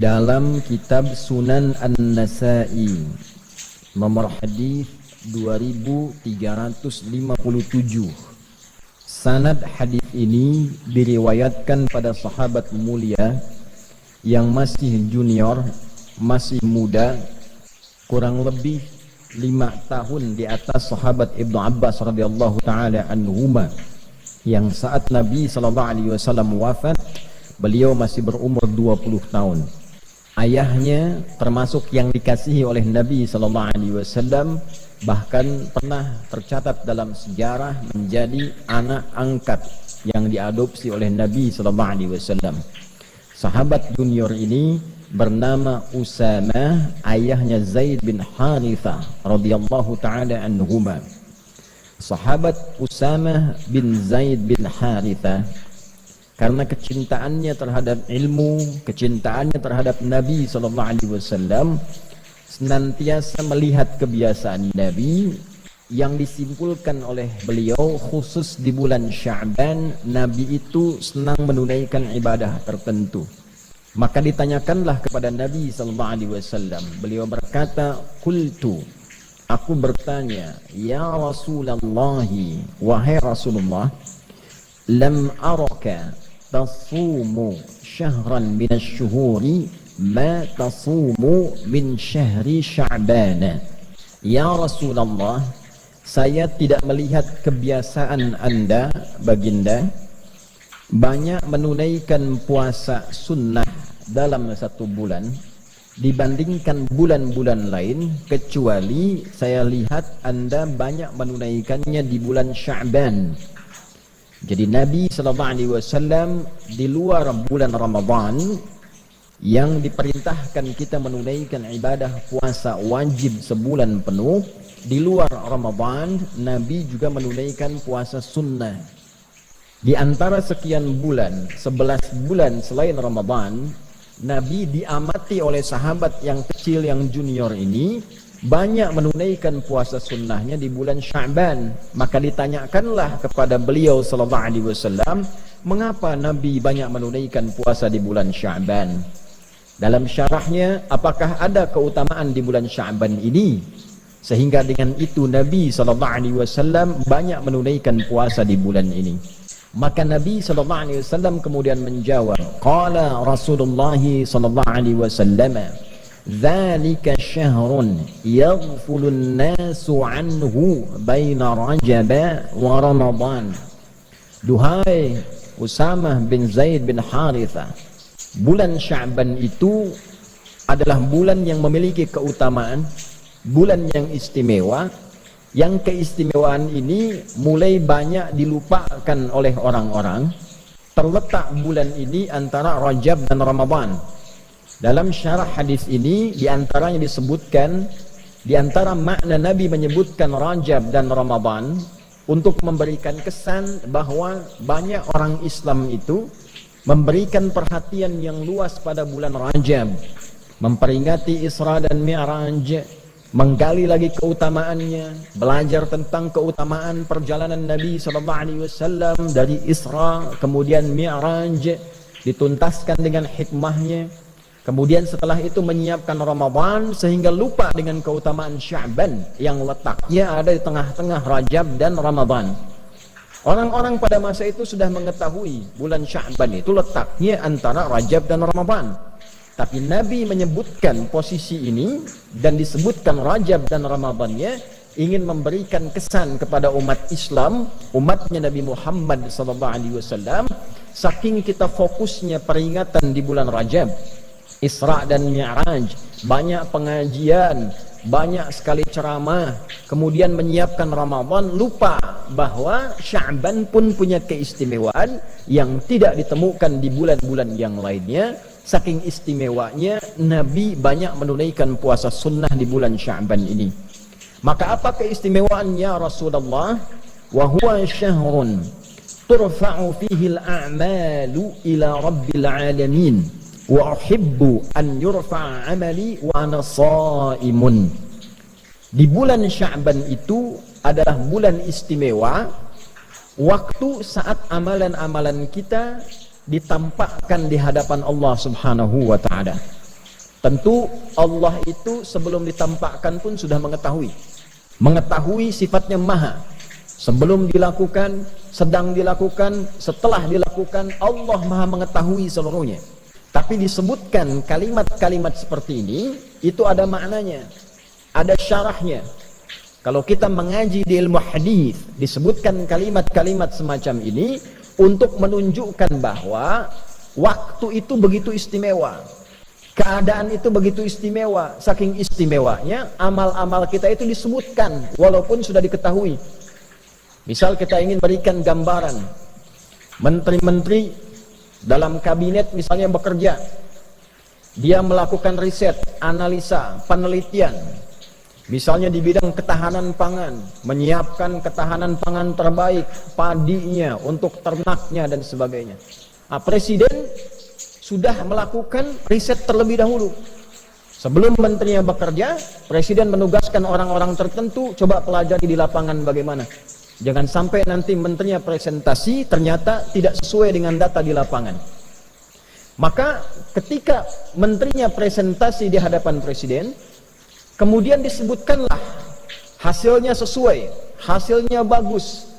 dalam kitab Sunan An-Nasa'i nomor hadis 2357. Sanad hadis ini diriwayatkan pada sahabat mulia yang masih junior, masih muda, kurang lebih 5 tahun di atas sahabat Ibnu Abbas radhiyallahu taala anhuma, yang saat Nabi sallallahu alaihi wasallam wafat beliau masih berumur 20 tahun. Ayahnya termasuk yang dikasihi oleh Nabi sallallahu alaihi wasallam, bahkan pernah tercatat dalam sejarah menjadi anak angkat yang diadopsi oleh Nabi sallallahu alaihi wasallam. Sahabat junior ini bernama Usamah, ayahnya Zaid bin Harithah radhiyallahu taala anhuma. Sahabat Usamah bin Zaid bin Harithah karena kecintaannya terhadap ilmu, kecintaannya terhadap Nabi sallallahu alaihi wasallam, senantiasa melihat kebiasaan Nabi yang disimpulkan oleh beliau khusus di bulan Sya'ban. Nabi itu senang menunaikan ibadah tertentu. Maka ditanyakanlah kepada Nabi sallallahu alaihi wasallam. Beliau berkata, "Qultu," aku bertanya, "Ya Rasulullah, wahai Rasulullah, lam araka tasumu syahran minasy-syuhuri ma tasumu min syahri Sya'ban." Ya Rasulullah, saya tidak melihat kebiasaan Anda, baginda, banyak menunaikan puasa sunnah dalam satu bulan dibandingkan bulan-bulan lain, kecuali saya lihat Anda banyak menunaikannya di bulan Sya'ban. Jadi Nabi sallallahu alaihi wasallam di luar bulan Ramadan yang diperintahkan kita menunaikan ibadah puasa wajib sebulan penuh, di luar Ramadan Nabi juga menunaikan puasa sunnah. Di antara sekian bulan, 11 bulan selain Ramadan, Nabi diamati oleh sahabat yang kecil, yang junior ini banyak menunaikan puasa sunnahnya di bulan Sya'ban. Maka ditanyakanlah kepada beliau sallallahu alaihi wasallam, mengapa Nabi banyak menunaikan puasa di bulan Sya'ban? Dalam syarahnya, apakah ada keutamaan di bulan Sya'ban ini sehingga dengan itu Nabi sallallahu alaihi wasallam banyak menunaikan puasa di bulan ini? Maka Nabi sallallahu alaihi wasallam kemudian menjawab, qala Rasulullah sallallahu alaihi wasallam, dzalika syahrun yaghfulun nasu anhu baina Rajab wa Ramadan. Duhai Usamah bin Zaid bin Harithah, bulan Sya'ban itu adalah bulan yang memiliki keutamaan, bulan yang istimewa, yang keistimewaan ini mulai banyak dilupakan oleh orang-orang. Terletak bulan ini antara Rajab dan Ramadan. Dalam syarah hadis ini diantaranya disebutkan, diantara makna Nabi menyebutkan Rajab dan Ramadan untuk memberikan kesan bahwa banyak orang Islam itu memberikan perhatian yang luas pada bulan Rajab, memperingati Isra dan Mi'raj, menggali lagi keutamaannya, belajar tentang keutamaan perjalanan Nabi sallallahu alaihi wasallam dari Isra kemudian Mi'raj, dituntaskan dengan hikmahnya. Kemudian setelah itu menyiapkan Ramadan sehingga lupa dengan keutamaan Sya'ban yang letaknya ada di tengah-tengah Rajab dan Ramadan. Orang-orang pada masa itu sudah mengetahui bulan Sya'ban itu letaknya antara Rajab dan Ramadan. Tapi Nabi menyebutkan posisi ini dan disebutkan Rajab dan Ramadannya, ingin memberikan kesan kepada umat Islam, umatnya Nabi Muhammad SAW, saking kita fokusnya peringatan di bulan Rajab, Isra dan Mi'raj, banyak pengajian, banyak sekali ceramah, kemudian menyiapkan Ramadan, lupa bahwa Sya'ban pun punya keistimewaan yang tidak ditemukan di bulan-bulan yang lainnya. Saking istimewanya Nabi banyak menunaikan puasa sunnah di bulan Sya'ban ini. Maka apa keistimewaan ya Rasulullah? Wa huwa syahrun turfa'u fihi al-a'malu ila rabbil alamin wa uhibbu an yurfa'a amali wa ana shaimun. Di bulan Sya'ban itu adalah bulan istimewa, waktu saat amalan-amalan kita ditampakkan di hadapan Allah Subhanahu wa ta'ala. Tentu Allah itu sebelum ditampakkan pun sudah mengetahui sifatnya maha. Sebelum dilakukan, sedang dilakukan, setelah dilakukan, Allah maha mengetahui seluruhnya. Tapi disebutkan kalimat-kalimat seperti ini, itu ada maknanya, ada syarahnya. Kalau kita mengaji di ilmu hadis, disebutkan kalimat-kalimat semacam ini untuk menunjukkan bahwa waktu itu begitu istimewa, keadaan itu begitu istimewa. Saking istimewanya, amal-amal kita itu disebutkan walaupun sudah diketahui. Misal kita ingin berikan gambaran, menteri-menteri dalam kabinet misalnya bekerja, dia melakukan riset, analisa, penelitian, misalnya di bidang ketahanan pangan, menyiapkan ketahanan pangan terbaik, padinya, untuk ternaknya dan sebagainya. Nah, presiden sudah melakukan riset terlebih dahulu. Sebelum menterinya bekerja, presiden menugaskan orang-orang tertentu, coba pelajari di lapangan bagaimana. Jangan sampai nanti menterinya presentasi ternyata tidak sesuai dengan data di lapangan. Maka ketika menterinya presentasi di hadapan presiden, kemudian disebutkanlah hasilnya sesuai, hasilnya bagus,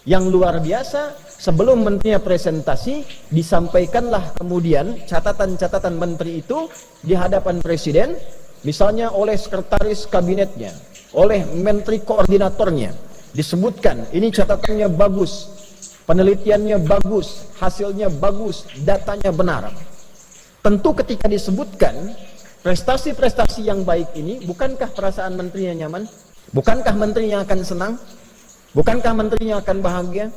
yang luar biasa. Sebelum menterinya presentasi, disampaikanlah kemudian catatan-catatan menteri itu di hadapan presiden, misalnya oleh sekretaris kabinetnya, oleh menteri koordinatornya. Disebutkan, ini catatannya bagus, penelitiannya bagus, hasilnya bagus, datanya benar. Tentu ketika disebutkan prestasi-prestasi yang baik ini, bukankah perasaan menterinya nyaman? Bukankah menterinya akan senang? Bukankah menterinya akan bahagia?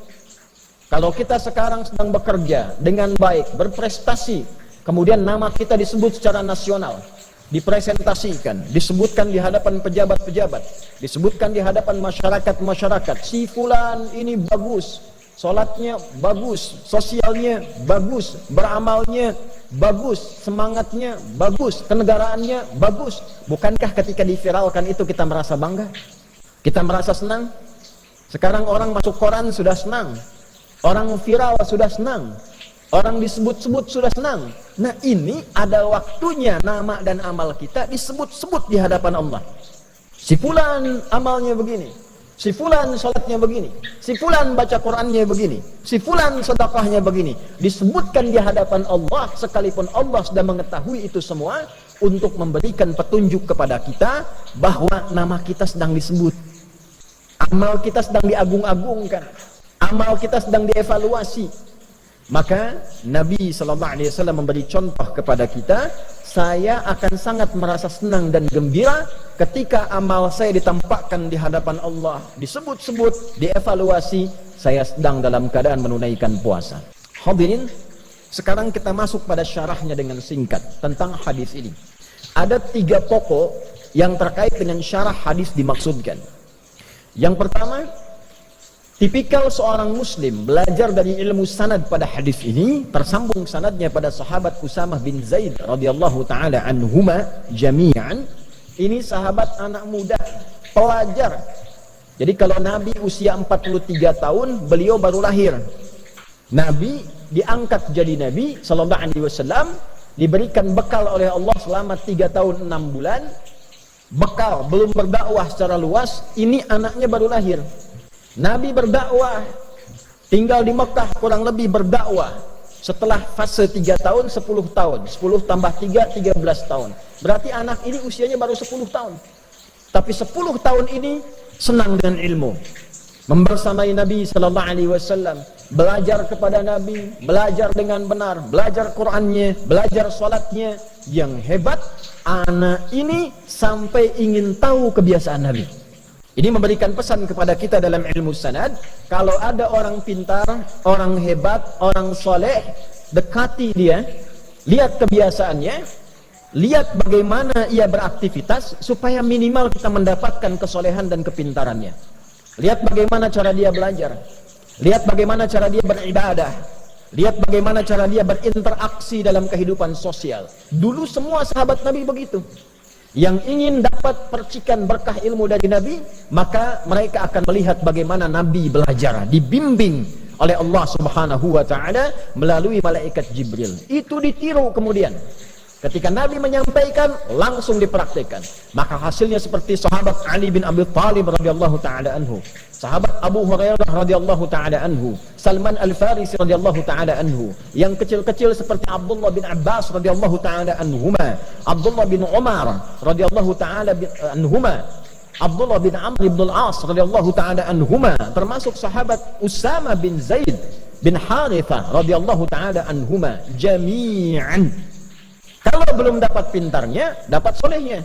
Kalau kita sekarang sedang bekerja dengan baik, berprestasi, kemudian nama kita disebut secara nasional, dipresentasikan, disebutkan di hadapan pejabat-pejabat, disebutkan di hadapan masyarakat-masyarakat, si fulan ini bagus, sholatnya bagus, sosialnya bagus, beramalnya bagus, semangatnya bagus, kenegaraannya bagus. Bukankah ketika diviralkan itu kita merasa bangga? Kita merasa senang? Sekarang orang masuk koran sudah senang, orang viral sudah senang, orang disebut-sebut sudah senang. Nah, ini ada waktunya nama dan amal kita disebut-sebut di hadapan Allah. Si fulan amalnya begini, si fulan salatnya begini, si fulan baca Qur'annya begini, si fulan sedekahnya begini. Disebutkan di hadapan Allah, sekalipun Allah sudah mengetahui itu semua, untuk memberikan petunjuk kepada kita bahwa nama kita sedang disebut, amal kita sedang diagung-agungkan, amal kita sedang dievaluasi. Maka Nabi SAW memberi contoh kepada kita, saya akan sangat merasa senang dan gembira ketika amal saya ditampakkan di hadapan Allah, disebut-sebut, dievaluasi, saya sedang dalam keadaan menunaikan puasa. Hadirin, sekarang kita masuk pada syarahnya dengan singkat tentang hadis ini. Ada 3 pokok yang terkait dengan syarah hadis dimaksudkan. Yang pertama, tipikal seorang muslim belajar dari ilmu sanad pada hadis ini, tersambung sanadnya pada sahabat Usamah bin Zaid radhiyallahu taala anhuma jami'an. Ini sahabat anak muda, pelajar. Jadi kalau Nabi usia 43 tahun, beliau baru lahir. Nabi diangkat jadi Nabi sallallahu alaihi wasallam, diberikan bekal oleh Allah selama 3 tahun 6 bulan. Bekal, belum berdakwah secara luas, ini anaknya baru lahir. Nabi berdakwah, tinggal di Mekah kurang lebih berdakwah. Setelah fase 3 tahun, 10 tahun. 10 tambah 3, 13 tahun. Berarti anak ini usianya baru 10 tahun. Tapi 10 tahun ini senang dengan ilmu. Membersamai Nabi SAW. Belajar kepada Nabi, belajar dengan benar, belajar Qur'annya, belajar sholatnya. Yang hebat, anak ini sampai ingin tahu kebiasaan Nabi. Ini memberikan pesan kepada kita dalam ilmu sanad, kalau ada orang pintar, orang hebat, orang soleh, dekati dia, lihat kebiasaannya, lihat bagaimana ia beraktivitas, supaya minimal kita mendapatkan kesolehan dan kepintarannya. Lihat bagaimana cara dia belajar, lihat bagaimana cara dia beribadah, lihat bagaimana cara dia berinteraksi dalam kehidupan sosial. Dulu semua sahabat Nabi begitu. Yang ingin dapat percikan berkah ilmu dari Nabi, maka mereka akan melihat bagaimana Nabi belajar, dibimbing oleh Allah Subhanahu wa taala melalui malaikat Jibril. Itu ditiru kemudian. Ketika Nabi menyampaikan, langsung dipraktikkan. Maka hasilnya seperti sahabat Ali bin Abi Thalib radhiyallahu taala anhu, sahabat Abu Hurairah radhiyallahu taala anhu, Salman Al-Farisi radhiyallahu taala anhu, yang kecil-kecil seperti Abdullah bin Abbas radhiyallahu taala anhuma, Abdullah bin Umar radhiyallahu taala anhuma, Abdullah bin Amr bin Al-As radhiyallahu taala anhuma, termasuk sahabat Usama bin Zaid bin Harithah radhiyallahu taala anhuma, jami'an. Kalau belum dapat pintarnya, dapat solehnya.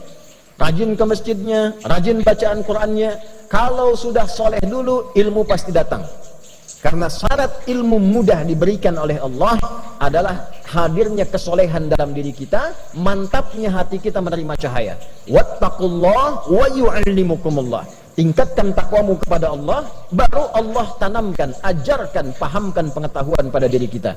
Rajin ke masjidnya, rajin bacaan Qur'annya. Kalau sudah soleh dulu, ilmu pasti datang. Karena syarat ilmu mudah diberikan oleh Allah adalah hadirnya kesolehan dalam diri kita, mantapnya hati kita menerima cahaya. Wattaqullah wa yu'allimukumullah. Tingkatkan takwamu kepada Allah, baru Allah tanamkan, ajarkan, pahamkan pengetahuan pada diri kita.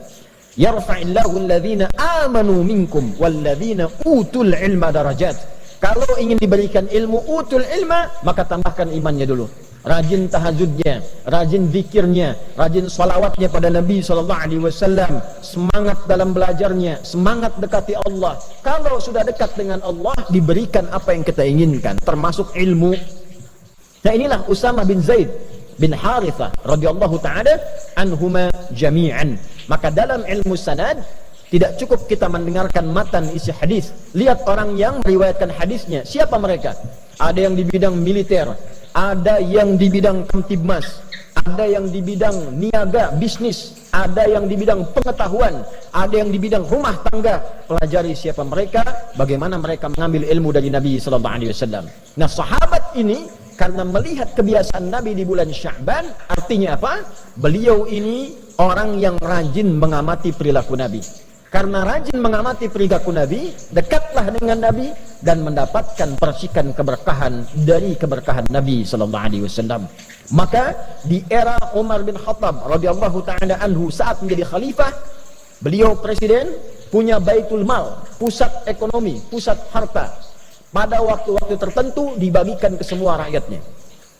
Yarfa'illahu alladhina amanu minkum walladhina utul ilma darajat. Kalau ingin diberikan ilmu utul ilma, maka tambahkan imannya dulu. Rajin tahajudnya, rajin zikirnya, rajin salawatnya pada Nabi SAW, semangat dalam belajarnya, semangat dekati Allah. Kalau sudah dekat dengan Allah, diberikan apa yang kita inginkan, termasuk ilmu. Nah, inilah Usama bin Zaid bin Harithah radhiyallahu ta'ala anhuma jami'an. Maka dalam ilmu sanad tidak cukup kita mendengarkan matan isi hadis. Lihat orang yang meriwayatkan hadisnya, siapa mereka? Ada yang di bidang militer, ada yang di bidang kamtibmas, ada yang di bidang niaga bisnis, ada yang di bidang pengetahuan, ada yang di bidang rumah tangga. Pelajari siapa mereka, bagaimana mereka mengambil ilmu dari Nabi sallallahu alaihi wasallam. Nah, sahabat ini karena melihat kebiasaan Nabi di bulan Sya'ban, artinya apa? Beliau ini orang yang rajin mengamati perilaku Nabi. Karena rajin mengamati perilaku Nabi, dekatlah dengan Nabi dan mendapatkan percikan keberkahan dari keberkahan Nabi sallallahu alaihi wasallam. Maka di era Umar bin Khattab radhiyallahu taala anhu saat menjadi khalifah, beliau presiden, punya Baitul Mal, pusat ekonomi, pusat harta. Pada waktu-waktu tertentu dibagikan ke semua rakyatnya.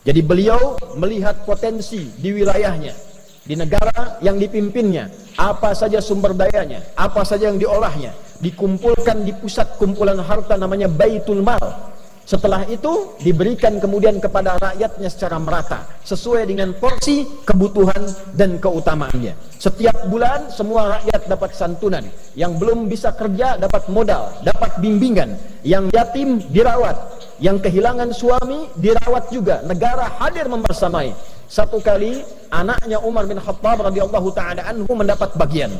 Jadi beliau melihat potensi di wilayahnya, di negara yang dipimpinnya, apa saja sumber dayanya, apa saja yang diolahnya, dikumpulkan di pusat kumpulan harta namanya Baitul Mal. Setelah itu diberikan kemudian kepada rakyatnya secara merata, sesuai dengan porsi, kebutuhan dan keutamaannya. Setiap bulan semua rakyat dapat santunan, yang belum bisa kerja dapat modal, dapat bimbingan, yang yatim dirawat, yang kehilangan suami dirawat juga. Negara hadir membersamai. Satu kali anaknya Umar bin Khattab radhiyallahu taala anhu mendapat bagian.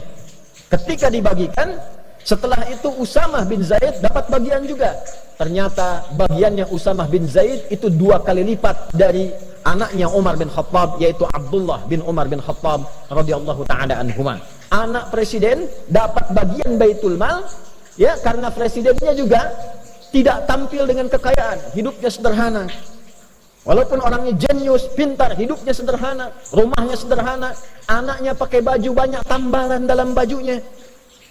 Ketika dibagikan, setelah itu Usamah bin Zaid dapat bagian juga. Ternyata bagiannya Usamah bin Zaid itu 2 kali lipat dari anaknya Umar bin Khattab, yaitu Abdullah bin Umar bin Khattab radhiyallahu taala anhuma. Anak presiden dapat bagian Baitul Mal, ya, karena presidennya juga tidak tampil dengan kekayaan, hidupnya sederhana. Walaupun orangnya jenius, pintar, hidupnya sederhana, rumahnya sederhana, anaknya pakai baju banyak tambalan dalam bajunya.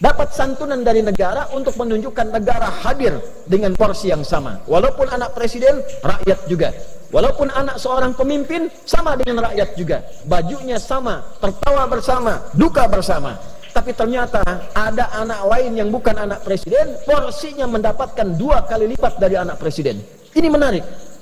Dapat santunan dari negara untuk menunjukkan negara hadir dengan porsi yang sama. Walaupun anak presiden, rakyat juga. Walaupun anak seorang pemimpin, sama dengan rakyat juga. Bajunya sama, tertawa bersama, duka bersama. Tapi ternyata ada anak lain yang bukan anak presiden, porsinya mendapatkan 2 kali lipat dari anak presiden. Ini menarik.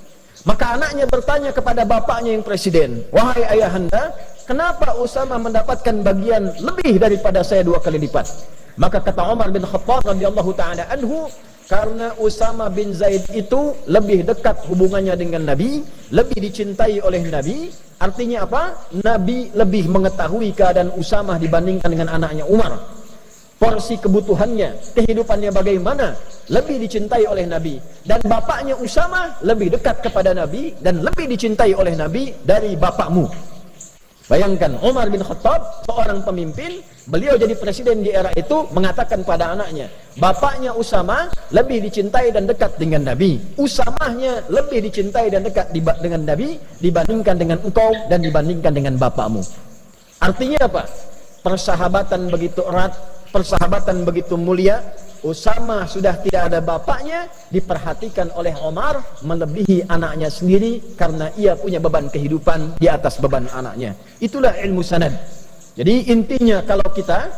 Maka anaknya bertanya kepada bapaknya yang presiden, "Wahai ayahanda, kenapa Usama mendapatkan bagian lebih daripada saya 2 kali lipat?" Maka kata Umar bin Khattab radhiyallahu taala anhu, karena Usama bin Zaid itu lebih dekat hubungannya dengan Nabi, lebih dicintai oleh Nabi. Artinya apa? Nabi lebih mengetahui keadaan Usama dibandingkan dengan anaknya Umar. Porsi kebutuhannya, kehidupannya bagaimana, lebih dicintai oleh Nabi. Dan bapaknya Usama lebih dekat kepada Nabi dan lebih dicintai oleh Nabi dari bapakmu. Bayangkan, Umar bin Khattab, seorang pemimpin, beliau jadi presiden di era itu, mengatakan pada anaknya, bapaknya Usama lebih dicintai dan dekat dengan Nabi. Usamahnya lebih dicintai dan dekat dengan Nabi dibandingkan dengan engkau dan dibandingkan dengan bapakmu. Artinya apa? Persahabatan begitu erat, persahabatan begitu mulia. Usama sudah tidak ada bapaknya, diperhatikan oleh Umar melebihi anaknya sendiri karena ia punya beban kehidupan di atas beban anaknya. Itulah ilmu sanad. Jadi intinya kalau kita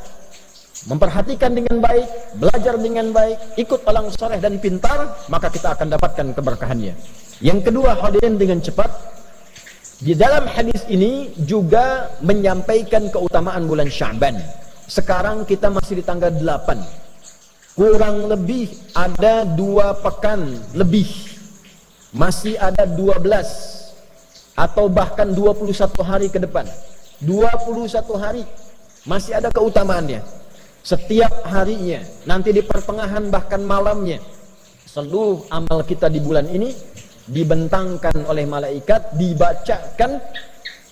memperhatikan dengan baik, belajar dengan baik, ikut orang soleh dan pintar, maka kita akan dapatkan keberkahannya. Yang kedua, hadirin dengan cepat, di dalam hadis ini juga menyampaikan keutamaan bulan Sya'ban. Sekarang kita masih di tanggal 8, kurang lebih ada 2 pekan lebih, masih ada 12 atau bahkan 21 hari ke depan. 21 hari masih ada keutamaannya. Setiap harinya, nanti di pertengahan bahkan malamnya, seluruh amal kita di bulan ini dibentangkan oleh malaikat, dibacakan,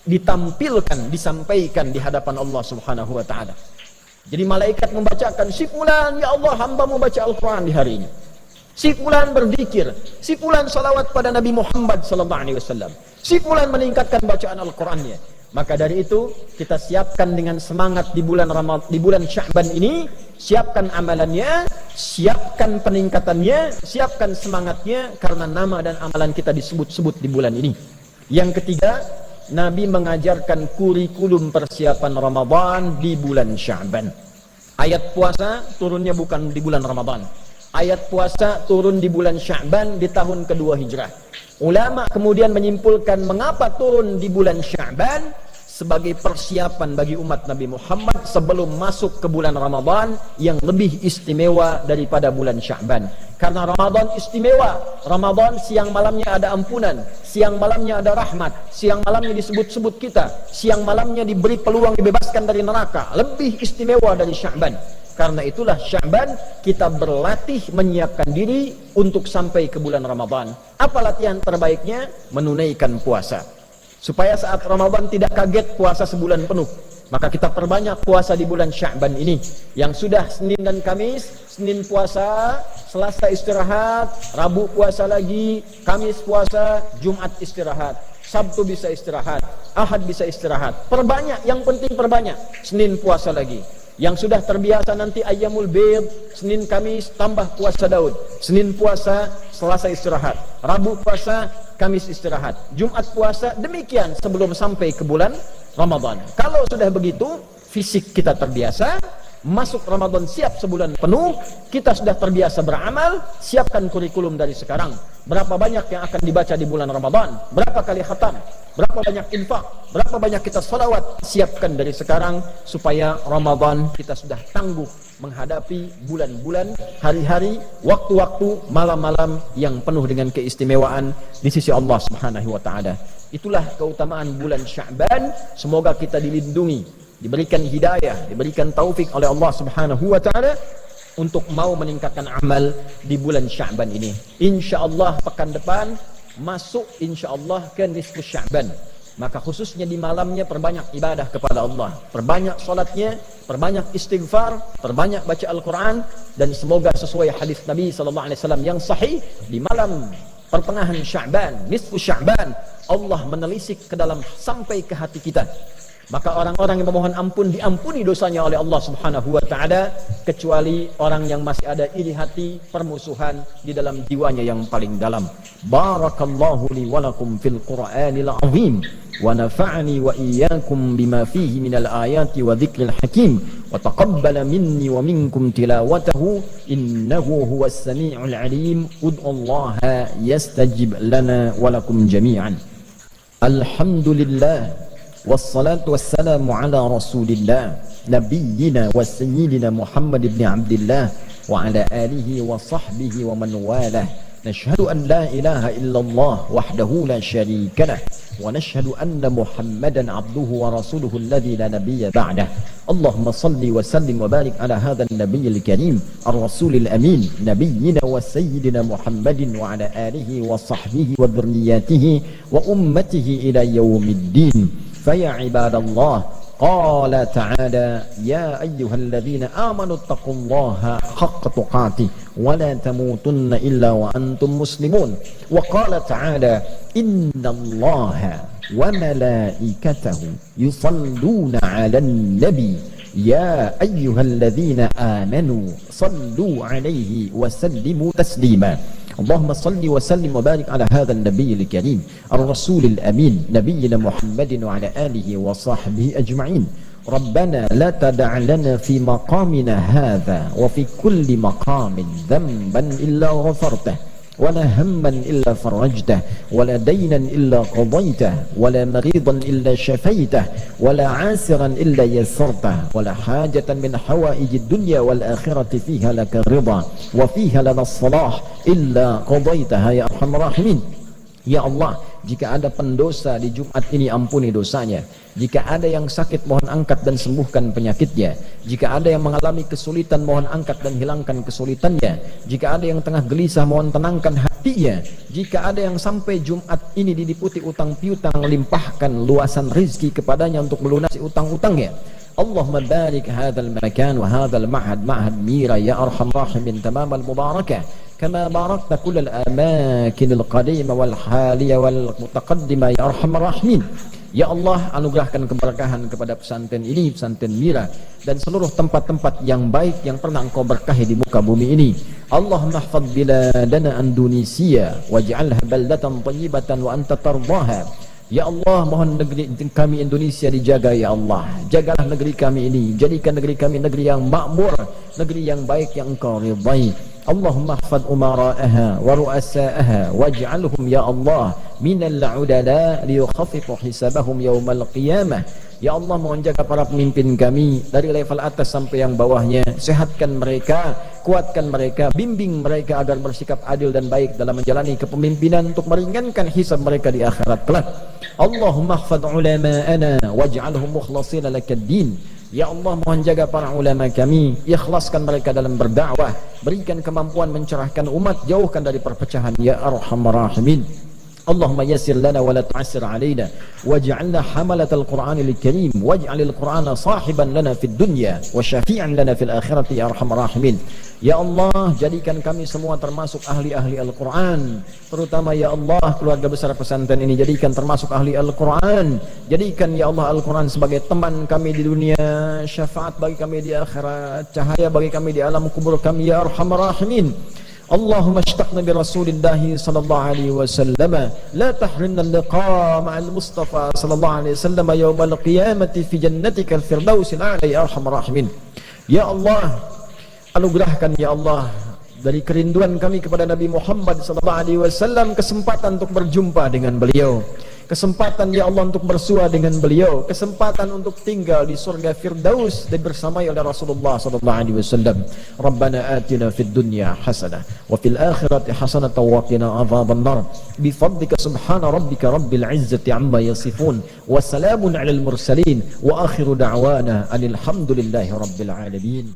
ditampilkan, disampaikan di hadapan Allah Subhanahu wa taala. Jadi malaikat membacakan, si fulan, ya Allah, hamba membaca Al-Qur'an di hari ini. Si fulan berzikir, si fulan salawat pada Nabi Muhammad sallallahu alaihi wasallam. Si fulan meningkatkan bacaan Al-Qur'annya. Maka dari itu kita siapkan dengan semangat di bulan Sya'ban ini, siapkan amalannya, siapkan peningkatannya, siapkan semangatnya, karena nama dan amalan kita disebut-sebut di bulan ini. Yang ketiga, Nabi mengajarkan kurikulum persiapan Ramadan di bulan Sya'ban. Ayat puasa turunnya bukan di bulan Ramadan. Ayat puasa turun di bulan Sya'ban di tahun kedua Hijrah. Ulama kemudian menyimpulkan mengapa turun di bulan Sya'ban sebagai persiapan bagi umat Nabi Muhammad sebelum masuk ke bulan Ramadan yang lebih istimewa daripada bulan Sya'ban. Karena Ramadan istimewa. Ramadan siang malamnya ada ampunan, siang malamnya ada rahmat, siang malamnya disebut-sebut kita, siang malamnya diberi peluang dibebaskan dari neraka. Lebih istimewa dari Sya'ban. Karena itulah Sya'ban kita berlatih menyiapkan diri untuk sampai ke bulan Ramadan. Apa latihan terbaiknya? Menunaikan puasa. Supaya saat Ramadan tidak kaget puasa sebulan penuh. Maka kita perbanyak puasa di bulan Sya'ban ini. Yang sudah Senin dan Kamis, Senin puasa, Selasa istirahat, Rabu puasa lagi, Kamis puasa, Jumat istirahat, Sabtu bisa istirahat, Ahad bisa istirahat. Perbanyak, yang penting perbanyak. Senin puasa lagi. Yang sudah terbiasa nanti Ayyamul Bid, Senin Kamis tambah puasa Daud. Senin puasa, Selasa istirahat. Rabu puasa, Kamis istirahat. Jumat puasa, demikian sebelum sampai ke bulan Ramadan. Kalau sudah begitu, fisik kita terbiasa, masuk Ramadan siap sebulan penuh, kita sudah terbiasa beramal, siapkan kurikulum dari sekarang. Berapa banyak yang akan dibaca di bulan Ramadan? Berapa kali khatam? Berapa banyak infak? Berapa banyak kita salawat? Siapkan dari sekarang supaya Ramadan kita sudah tangguh menghadapi bulan-bulan, hari-hari, waktu-waktu, malam-malam yang penuh dengan keistimewaan di sisi Allah Subhanahu wa taala. Itulah keutamaan bulan Sya'ban. Semoga kita dilindungi, diberikan hidayah, diberikan taufik oleh Allah Subhanahu wa taala untuk mau meningkatkan amal di bulan Sya'ban ini. InsyaAllah pekan depan masuk insyaAllah ke nisfu Sya'ban. Maka khususnya di malamnya perbanyak ibadah kepada Allah, perbanyak solatnya, perbanyak istighfar, perbanyak baca Al-Quran, dan semoga sesuai hadis Nabi SAW yang sahih, di malam pertengahan Sya'ban, nisfu Sya'ban, Allah menelisik ke dalam sampai ke hati kita. Maka orang-orang yang memohon ampun diampuni dosanya oleh Allah Subhanahu wa taala, kecuali orang yang masih ada iri hati, permusuhan di dalam jiwanya yang paling dalam. Barakallahu li wa lakum fil Qur'anil azim wa nafa'ani wa iyyakum bima fihi minal ayati wa dzikril hakim wa taqabbala minni wa minkum tilawatahu innahu huwas sami'ul alim. Ud'ullaha yastajib lana wa lakum jami'an. Alhamdulillah wassalatu wassalamu ala rasulillah nabiyyina wa sayyidina Muhammad ibn Abdillah wa ala alihi wa sahbihi wa man walah. Nashhadu an la ilaha illallah wahdahu la sharika lah wa nashhadu anna Muhammadan abduhu wa rasuluhu alladhi la nabiyya ba'dah. Allahumma salli wa sallim wa barik ala hadha an-nabiyyil karim ar-rasulil amin nabiyyina wa sayyidina Muhammadin wa ala alihi wa sahbihi wa dhurriyyatihi wa ummatihi ila yaumiddin. فيا عباد الله قال تعالى يا أيها الذين آمنوا اتقوا الله حق تقاته ولا تموتن إلا وأنتم مسلمون. وقال تعالى إن الله وملائكته يصلون على النبي يا أيها الذين آمنوا صلوا عليه وسلموا تسليما. اللهم صل وسلم وبارك على هذا النبي الكريم الرسول الأمين نبينا محمد وعلى آله وصحبه أجمعين. Rabbana la tada' lana fi maqamina hadha wa fi kulli maqamin dhanban illa ghafartah wa la hamman illa farajtah wa la daynan illa qadaytah wa la maridan illa shafaitah wa la 'asiran illa yassartah wa la hajatan min hawaijid dunya wal akhirati fiha laka ridha wa fiha lana salah illa qadaytah ya arhamar rahimin. Ya Allah, jika ada pendosa di Jumat ini, ampuni dosanya. Jika ada yang sakit, mohon angkat dan sembuhkan penyakitnya. Jika ada yang mengalami kesulitan, mohon angkat dan hilangkan kesulitannya. Jika ada yang tengah gelisah, mohon tenangkan hatinya. Jika ada yang sampai Jumat ini diliputi utang piutang, limpahkan luasan rizki kepadanya untuk melunasi utang-utangnya. Allahumma barik hadzal makan wa hadzal ma'had mira ya arhamar rahimin tamamal mubarakah kama barakta kullal amakinil qadimah wal haliyah wal mutaqaddimah ya arhamar rahimin. Ya Allah, anugerahkan keberkahan kepada pesantren ini, pesantren Mira, dan seluruh tempat-tempat yang baik yang pernah Engkau berkahi di muka bumi ini. Allahumma hafadz biladana Indonesia waj'alha baldatan thayyibatan wa anta tardaha. Ya Allah, mohon negeri kami Indonesia dijaga ya Allah. Jagalah negeri kami ini, jadikan negeri kami negeri yang makmur, negeri yang baik yang Engkau ridai. Allahumma ihfadz umara'aha wa ru'asa'aha waj'alhum ya Allah minal 'udala liyukhaffifu hisabahum yaumal qiyamah. Ya Allah, mohon jaga para pemimpin kami dari level atas sampai yang bawahnya. Sehatkan mereka, kuatkan mereka, bimbing mereka agar bersikap adil dan baik dalam menjalani kepemimpinan untuk meringankan hisab mereka di akhirat kelak. Allahumma ihfadz ulama'ana waj'alhum mukhlashina lakad-din. Ya Allah, mohon jaga para ulama kami, ikhlaskan mereka dalam berdakwah, berikan kemampuan mencerahkan umat, jauhkan dari perpecahan ya arhamar rahimin. Allahumma yassir lana wa la tu'assir alaina waj'alna hamalatal Qur'anil Karim waj'alil Qur'ana sahiban lana fid dunya wa syafi'an lana fil akhirati ya arhamar rahimin. Ya Allah, jadikan kami semua termasuk ahli-ahli Al-Quran, terutama ya Allah keluarga besar pesantren ini jadikan termasuk ahli Al-Quran. Jadikan ya Allah Al-Quran sebagai teman kami di dunia, syafaat bagi kami di akhirat, cahaya bagi kami di alam kubur kami ya arhamar rahimin. Allahumma ashtaqna bi rasulillahi sallallahu alaihi wasallam la tahrimna al-liqa ma'al mustafa sallallahu alaihi wasallam yawmal qiyamati fi jannatikal firdausil a'la ya arhamar rahimin. Ya Allah, anugerahkan ya Allah dari kerinduan kami kepada Nabi Muhammad sallallahu alaihi wasallam kesempatan untuk berjumpa dengan beliau, kesempatan ya Allah untuk bersua dengan beliau, kesempatan untuk tinggal di surga Firdaus dan bersamai oleh Rasulullah sallallahu alaihi wasallam. Rabbana atina fid dunya hasanah wa fil akhirati hasanah wa qina adzaban nar. Bi fadlika subhana rabbika rabbil izzati amma yasifun wa salamun alal mursalin wa akhiru da'wana alhamdulillahi rabbil alamin.